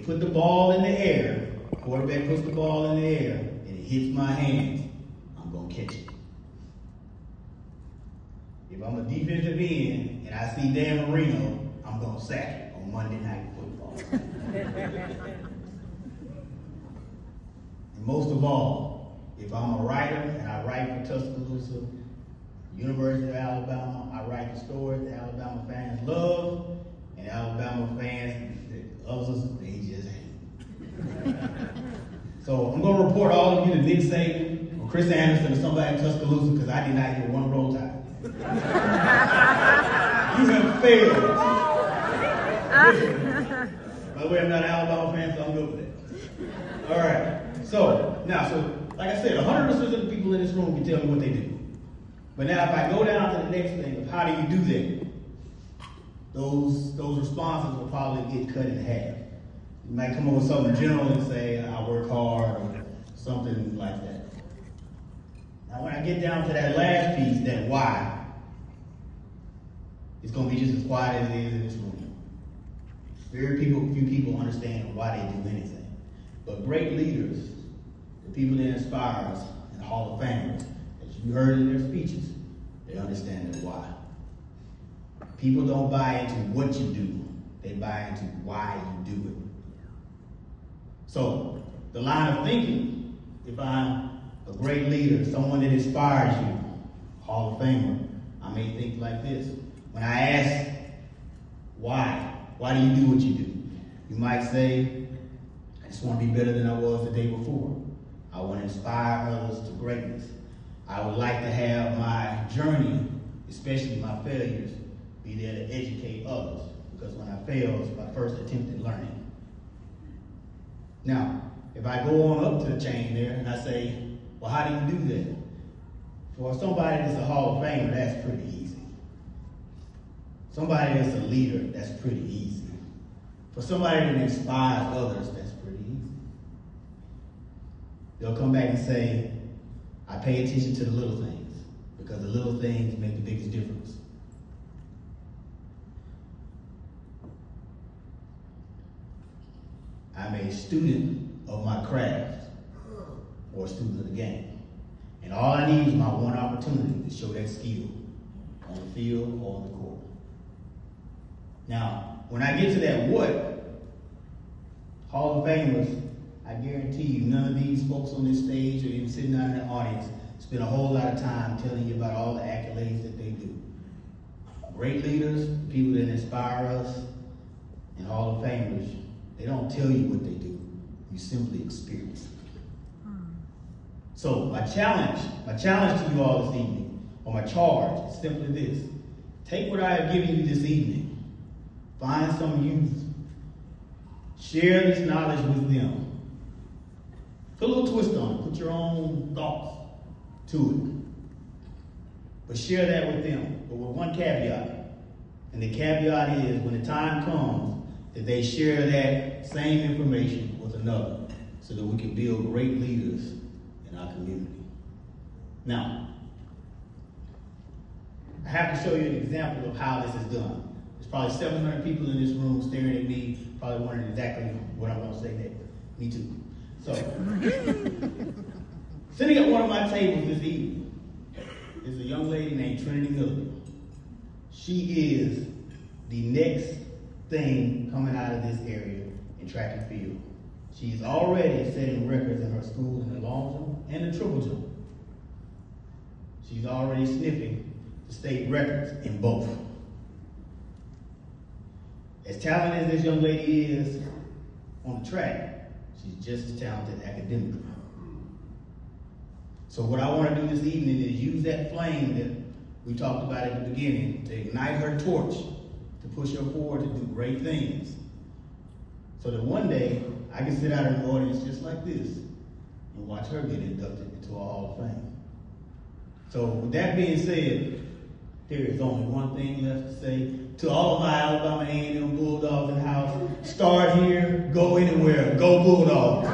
put the ball in the air, quarterback puts the ball in the air, and it hits my hands, I'm going to catch it. If I'm a defensive end and I see Dan Marino, I'm going to sack it on Monday Night Football. And most of all, if I'm a writer and I write for Tuscaloosa, University of Alabama, I write the stories that Alabama fans love, and Alabama fans that others, they just hate. So I'm going to report all of you to Nick Saban or Chris Anderson or somebody in Tuscaloosa because I did not hear one roll tide. You have failed. By the way, I'm not an Alabama fan, so I'm good with that. All right. So like I said, 100% of the people in this room can tell me what they do. But now, if I go down to the next thing of how do you do that, those responses will probably get cut in half. You might come up with something general and say, I work hard, or something like that. Now, when I get down to that last piece, that why, it's going to be just as quiet as it is in this room. Few people understand why they do anything. But great leaders, the people that inspire us, and Hall of Famers, as you heard in their speeches, they understand the why. People don't buy into what you do, they buy into why you do it. So, the line of thinking, if I'm a great leader, someone that inspires you, Hall of Famer, I may think like this. When I ask, why do you do what you do? You might say, I just want to be better than I was the day before. I want to inspire others to greatness. I would like to have my journey, especially my failures, be there to educate others. Because when I fail, it's my first attempt at learning. Now, if I go on up to the chain there and I say, well, how do you do that? For somebody that's a Hall of Famer, that's pretty easy. Somebody that's a leader, that's pretty easy. For somebody that inspires others, that's pretty easy. They'll come back and say, I pay attention to the little things because the little things make the biggest difference. I'm a student of my craft or a student of the game. And all I need is my one opportunity to show that skill on the field or on the court. Now, when I get to that what, Hall of Famers, I guarantee you none of these folks on this stage or even sitting out in the audience spend a whole lot of time telling you about all the accolades that they do. Great leaders, people that inspire us, and Hall of Famers, they don't tell you what they do. You simply experience it. So my challenge to you all this evening, or my charge, is simply this. Take what I have given you this evening. Find some youth. Share this knowledge with them. Put a little twist on it. Put your own thoughts to it. But share that with them. But with one caveat. And the caveat is when the time comes that they share that same information with another so that we can build great leaders in our community. Now, I have to show you an example of how this is done. There's probably 700 people in this room staring at me, probably wondering exactly what I'm going to say next. Me too. So, sitting at one of my tables this evening is a young lady named Trinity Miller. She is the next thing coming out of this area in track and field. She's already setting records in her school in the long jump and the triple jump. She's already sniffing the state records in both. As talented as this young lady is on the track, she's just as talented academically. So what I want to do this evening is use that flame that we talked about at the beginning to ignite her torch, to push her forward to do great things. So that one day, I can sit out in the audience just like this and watch her get inducted into a Hall of Fame. So with that being said, there is only one thing left to say. To all of my Alabama A&M Bulldogs in the house, start here, go anywhere, go Bulldogs.